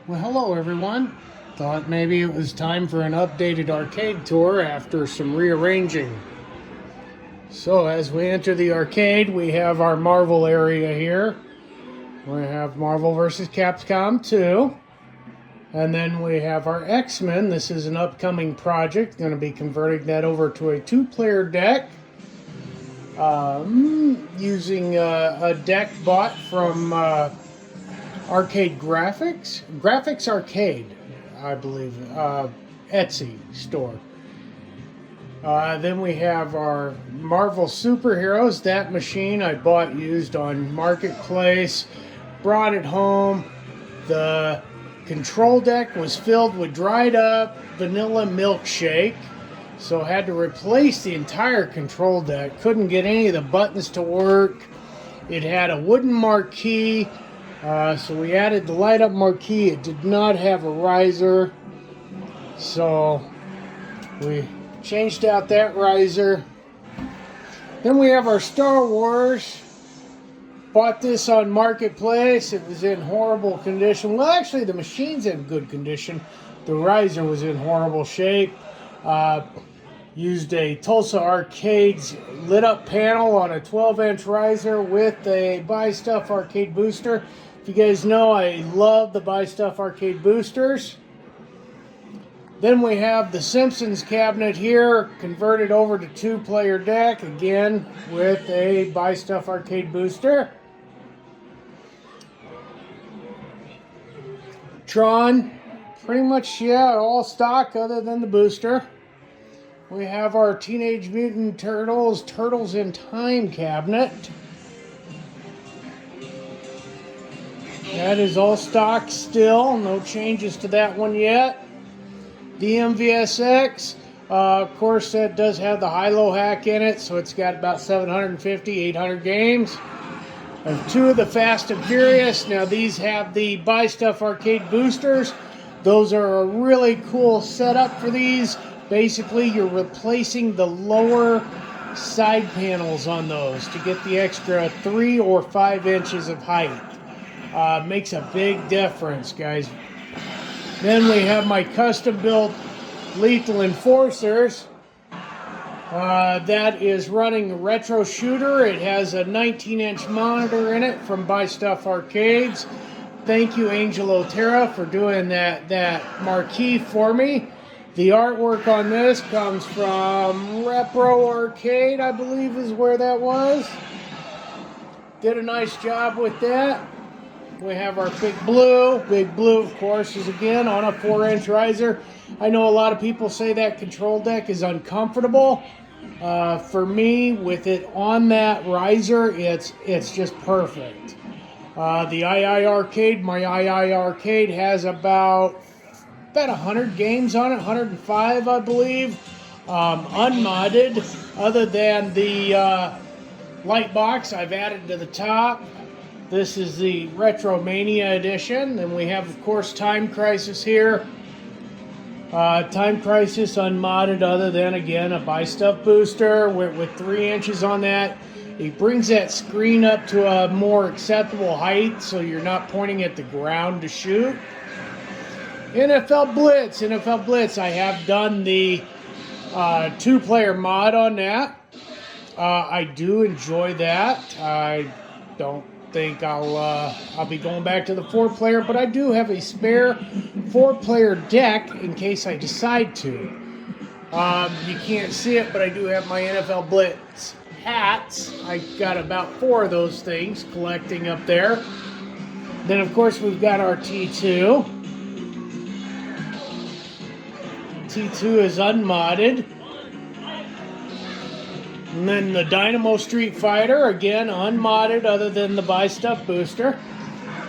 Well, hello everyone. Thought maybe it was time for an updated arcade tour after some rearranging. So, as we enter the arcade, we have our Marvel area here. We have Marvel vs. Capcom 2. And then we have our X-Men. This is an upcoming project. Going to be converting that over to a two-player deck. Using a deck bought from Arcade Graphics Arcade, I believe, Etsy store. Then we have our Marvel Superheroes. That machine I bought used on Marketplace, brought it home. The control deck was filled with dried up vanilla milkshake, so I had to replace the entire control deck. Couldn't get any of the buttons to work. It had a wooden marquee. So we added the light up marquee. It did not have a riser, so we changed out that riser. Then we have our Star Wars. Bought this on Marketplace. It was in horrible condition. Well, actually the machine's in good condition. The riser was in horrible shape. Used a Tulsa Arcades lit up panel on a 12-inch riser with a Buy Stuff arcade booster. If you guys know, I love the Buy Stuff arcade boosters. Then we have the Simpsons cabinet here, converted over to two-player deck, again with a Buy Stuff arcade booster. Tron, pretty much, yeah, all stock other than the booster. We have our Teenage Mutant Turtles in Time cabinet. That is all stock still, no changes to that one yet. The MVSX, of course, that does have the high-low hack in it, so it's got about 750, 800 games. And two of the Fast and Furious. Now these have the Buy Stuff arcade boosters. Those are a really cool setup for these. Basically, you're replacing the lower side panels on those to get the extra 3 or 5 inches of height. Makes a big difference, guys. Then we have my custom-built Lethal Enforcers. That is running a retro shooter. It has a 19-inch monitor in it from Buy Stuff Arcades. Thank you, Angel Otera, for doing that marquee for me. The artwork on this comes from Repro Arcade, I believe is where that was. Did a nice job with that. We have our Big Blue. Big Blue, of course, is again on a 4-inch riser. I know a lot of people say that control deck is uncomfortable. For me, with it on that riser, it's just perfect. The II Arcade, my II Arcade has about 100 games on it, 105 I believe, unmodded, other than the light box I've added to the top. This is the Retro Mania edition. Then we have, of course, Time Crisis here. Time Crisis unmodded, other than, again, a Buy Stuff booster with 3 inches on that. It brings that screen up to a more acceptable height, so you're not pointing at the ground to shoot. NFL Blitz, I have done the two-player mod on that. I do enjoy that. I don't think I'll be going back to the 4-player, but I do have a spare 4-player deck in case I decide to. You can't see it, but I do have my NFL Blitz hats. I got about 4 of those things collecting up there. Then, of course, we've got our T2. T2 is unmodded. And then the Dynamo Street Fighter, again, unmodded other than the Buy Stuff booster.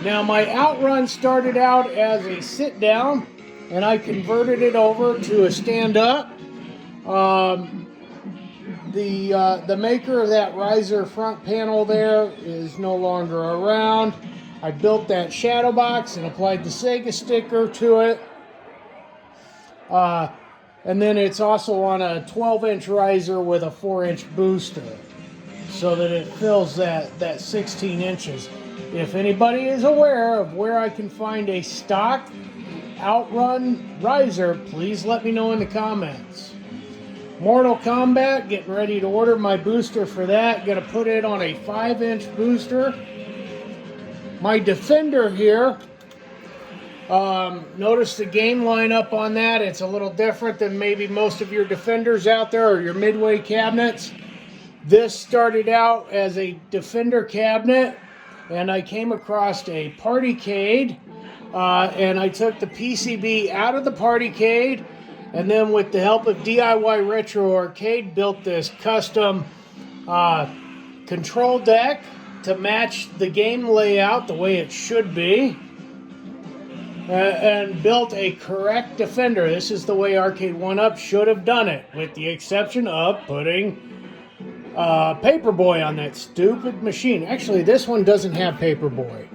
Now, my Outrun started out as a sit-down, and I converted it over to a stand-up. The maker of that riser front panel there is no longer around. I built that shadow box and applied the Sega sticker to it. And then it's also on a 12-inch riser with a 4-inch booster, so that it fills that 16 inches. If anybody is aware of where I can find a stock Outrun riser, please let me know in the comments. Mortal Kombat, getting ready to order my booster for that. Gonna put it on a 5-inch booster. My Defender here, notice the game lineup on that. It's a little different than maybe most of your Defenders out there or your Midway cabinets. This started out as a Defender cabinet, and I came across a Partycade, and I took the PCB out of the Partycade, and then with the help of DIY Retro Arcade, built this custom control deck to match the game layout the way it should be, and built a correct Defender. This is the way Arcade 1-Up should have done it, with the exception of putting Paperboy on that stupid machine. Actually, this one doesn't have Paperboy.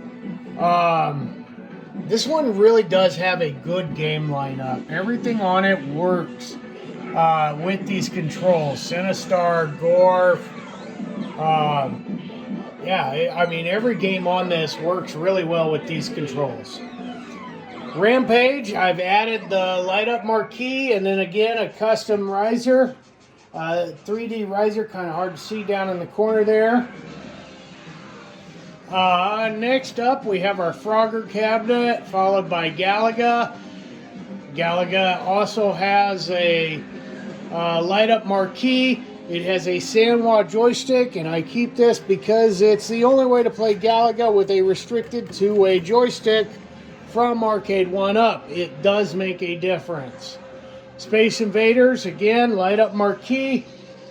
This one really does have a good game lineup. Everything on it works with these controls. Sinistar, Gorf. Yeah, I mean, every game on this works really well with these controls. Rampage, I've added the light up marquee and then again a custom riser. 3D riser, kind of hard to see down in the corner there. Next up, we have our Frogger cabinet, followed by Galaga. Galaga also has a light-up marquee. It has a Sanwa joystick, and I keep this because it's the only way to play Galaga with a restricted two-way joystick from Arcade 1-Up. It does make a difference. Space Invaders, again, light-up marquee.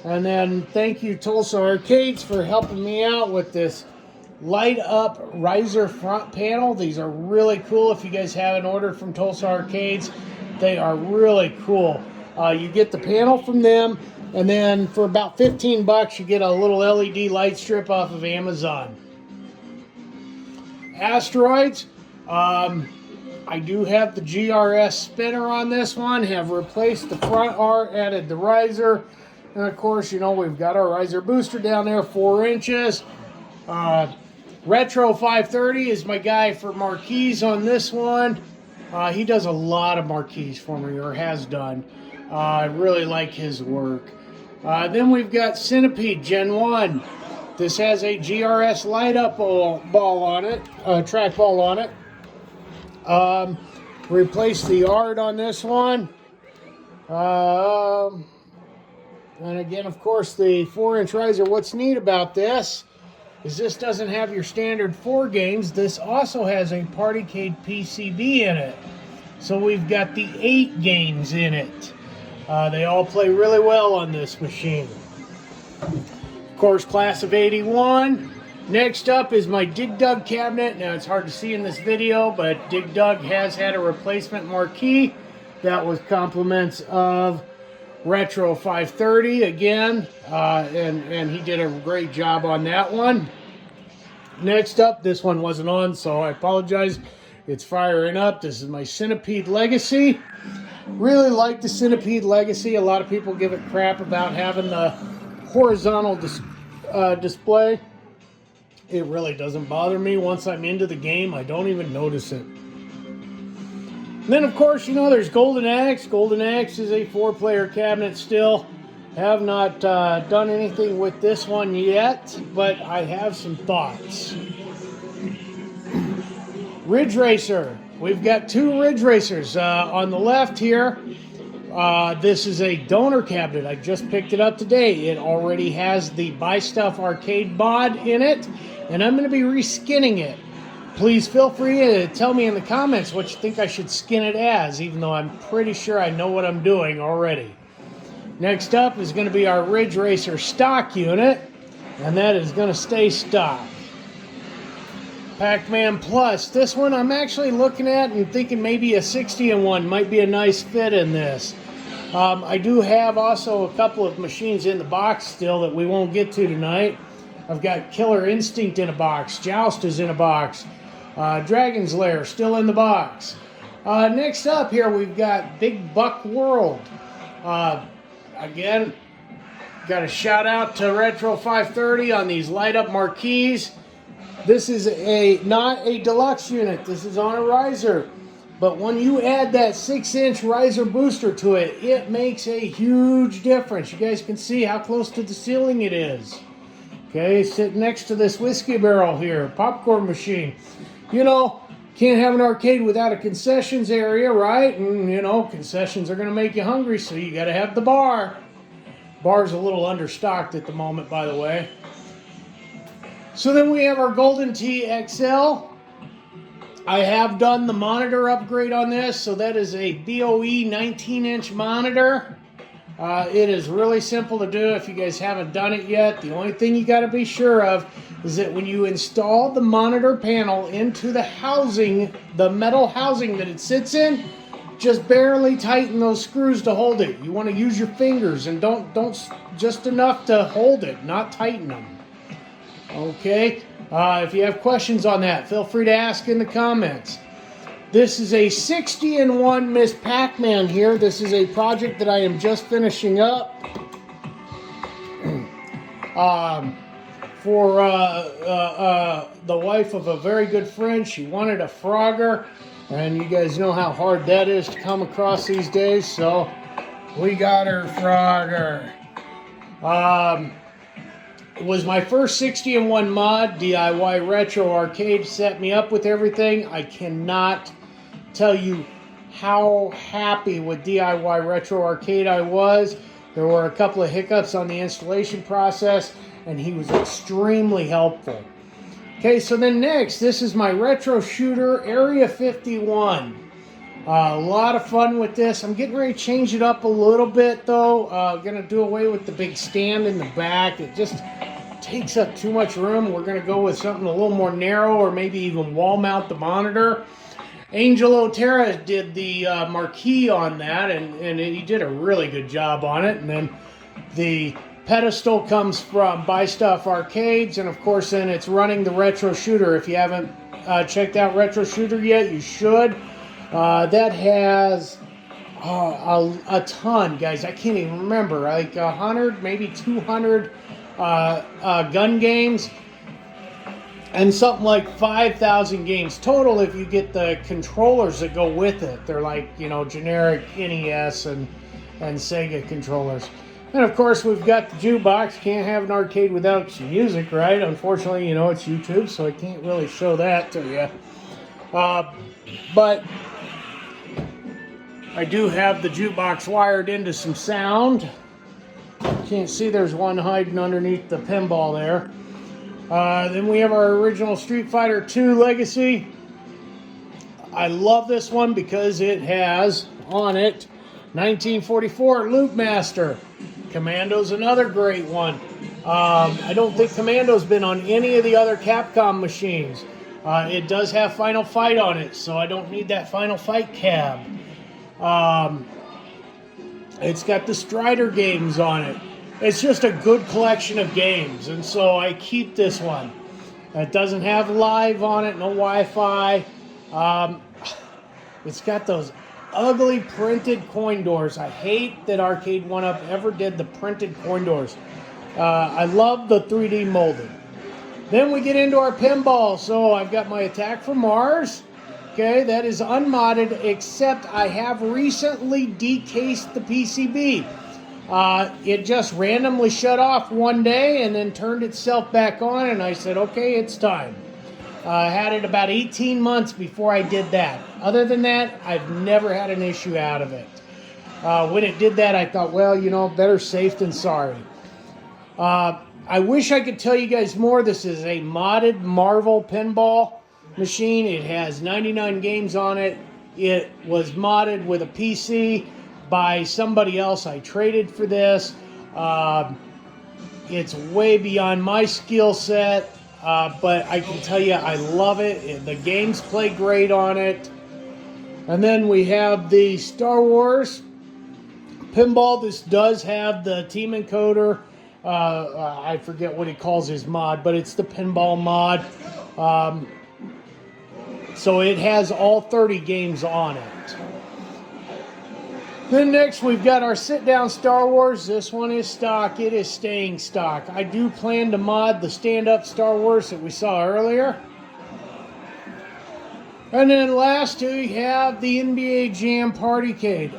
And then thank you, Tulsa Arcades, for helping me out with this light-up riser front panel. These are really cool. If you guys haven't ordered from Tulsa Arcades, they are really cool. You get the panel from them, and then for about 15 bucks, you get a little LED light strip off of Amazon. Asteroids. I do have the GRS spinner on this one. Have replaced the front R, added the riser. And of course, you know, we've got our riser booster down there, 4 inches. Retro 530 is my guy for marquees on this one. He does a lot of marquees for me, or has done. I really like his work. Then we've got Centipede Gen 1. This has a GRS light up ball on it, trackball on it. Replace the art on this one. And again, of course, the 4-inch riser. What's neat about this is this doesn't have your standard 4 games. This also has a Partycade PCB in it. So we've got the 8 games in it. They all play really well on this machine. Of course, class of 81. Next up is my Dig Dug cabinet. Now, it's hard to see in this video, but Dig Dug has had a replacement marquee. That was compliments of Retro 530 again, and he did a great job on that one. Next up, this one wasn't on, so I apologize. It's firing up. This is my Centipede Legacy. Really like the Centipede Legacy. A lot of people give it crap about having the horizontal display. It really doesn't bother me. Once I'm into the game, I don't even notice it. And then, of course, you know, there's Golden Axe. Golden Axe is a 4-player cabinet still. Have not done anything with this one yet, but I have some thoughts. Ridge Racer. We've got 2 Ridge Racers. On the left here, this is a donor cabinet. I just picked it up today. It already has the Buy Stuff Arcade mod in it, and I'm going to be reskinning it. Please feel free to tell me in the comments what you think I should skin it as, even though I'm pretty sure I know what I'm doing already. Next up is going to be our Ridge Racer stock unit, and that is going to stay stock. Pac-Man Plus. This one I'm actually looking at and thinking maybe a 60-in-1 might be a nice fit in this. I do have also a couple of machines in the box still that we won't get to tonight. I've got Killer Instinct in a box. Joust is in a box. Dragon's Lair still in the box. Next up here we've got Big Buck World. Again, got a shout out to Retro 530 on these light up marquees. This is not a deluxe unit. This is on a riser. But when you add that 6-inch riser booster to it, it makes a huge difference. You guys can see how close to the ceiling it is. Okay, sitting next to this whiskey barrel here, popcorn machine. You know, can't have an arcade without a concessions area, right? And, you know, concessions are going to make you hungry, so you got to have the bar. Bar's a little understocked at the moment, by the way. So then we have our Golden Tee XL. I have done the monitor upgrade on this, so that is a BOE 19-inch monitor. It is really simple to do if you guys haven't done it yet. The only thing you got to be sure of is that when you install the monitor panel into the housing, the metal housing that it sits in, just barely tighten those screws to hold it. You want to use your fingers and don't just enough to hold it, not tighten them. Okay, if you have questions on that, feel free to ask in the comments. This is a 60-in-1 Miss Pac-Man here. This is a project that I am just finishing up for the wife of a very good friend. She wanted a Frogger, and you guys know how hard that is to come across these days, so we got her Frogger. It was my first 60-in-1 mod. DIY Retro Arcade set me up with everything. I cannot tell you how happy with DIY Retro Arcade I was. There were a couple of hiccups on the installation process, and he was extremely helpful. Okay, so then next, this is my Retro Shooter Area 51. A lot of fun with this. I'm getting ready to change it up a little bit, though. Gonna do away with the big stand in the back. It just takes up too much room. We're gonna go with something a little more narrow, or maybe even wall mount the monitor. Angel Otera did the marquee on that, and he did a really good job on it. And then the pedestal comes from Buy Stuff Arcades, and of course then it's running the Retro Shooter. If you haven't checked out Retro Shooter yet, you should. That has a ton, guys. I can't even remember, like 100, maybe 200 gun games, and something like 5,000 games total if you get the controllers that go with it. They're like, you know, generic NES and Sega controllers. And of course we've got the jukebox. Can't have an arcade without music, right? Unfortunately, you know, it's YouTube, so I can't really show that to you. But I do have the jukebox wired into some sound. Can't see there's one hiding underneath the pinball there. Then we have our original Street Fighter II Legacy. I love this one because it has on it 1944 Loop Master. Commando's another great one. I don't think Commando's been on any of the other Capcom machines. It does have Final Fight on it, so I don't need that Final Fight cab. It's got the Strider games on it. It's just a good collection of games, and so I keep this one. It doesn't have live on it, no Wi-Fi. It's got those ugly printed coin doors. I hate that Arcade 1-Up ever did the printed coin doors. I love the 3D molding. Then we get into our pinball. So I've got my Attack from Mars. Okay, that is unmodded, except I have recently decased the PCB. It just randomly shut off one day and then turned itself back on, and I said, okay, it's time. I had it about 18 months before I did that. Other than that, I've never had an issue out of it. When it did that, I thought, well, you know, better safe than sorry. I wish I could tell you guys more. This is a modded Marvel pinball machine. It has 99 games on it. It was modded with a PC by somebody else. I traded for this. It's way beyond my skill set, but I can tell you I love it. The games play great on it. And then we have the Star Wars pinball. This does have the team encoder. I forget what he calls his mod, but it's the pinball mod. So it has all 30 games on it. Then next we've got our sit-down Star Wars. This one is stock. It is staying stock. I do plan to mod the stand-up Star Wars that we saw earlier. And then last we have the NBA Jam Partycade.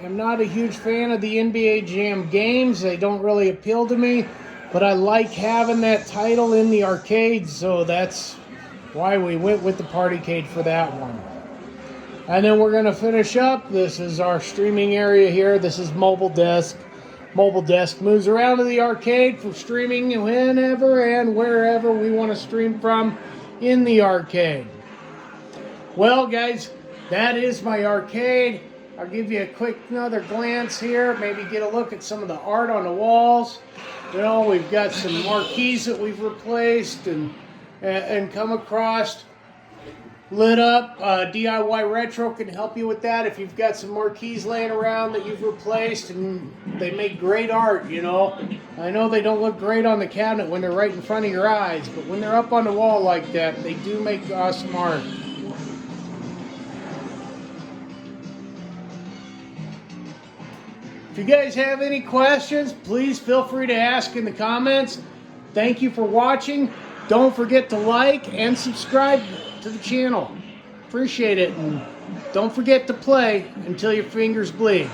I'm not a huge fan of the NBA Jam games. They don't really appeal to me. But I like having that title in the arcade, so that's why we went with the Partycade for that one. And then we're going to finish up. This is our streaming area here. This is Mobile Desk. Mobile Desk moves around to the arcade for streaming whenever and wherever we want to stream from in the arcade. Well, guys, that is my arcade. I'll give you a quick another glance here. Maybe get a look at some of the art on the walls. You know, we've got some marquees that we've replaced and come across. Lit up. DIY Retro can help you with that if you've got some marquees laying around that you've replaced, and they make great art, you know. I know they don't look great on the cabinet when they're right in front of your eyes, but when they're up on the wall like that, they do make awesome art. If you guys have any questions, please feel free to ask in the comments. Thank you for watching. Don't forget to like and subscribe to the channel. Appreciate it, and don't forget to play until your fingers bleed.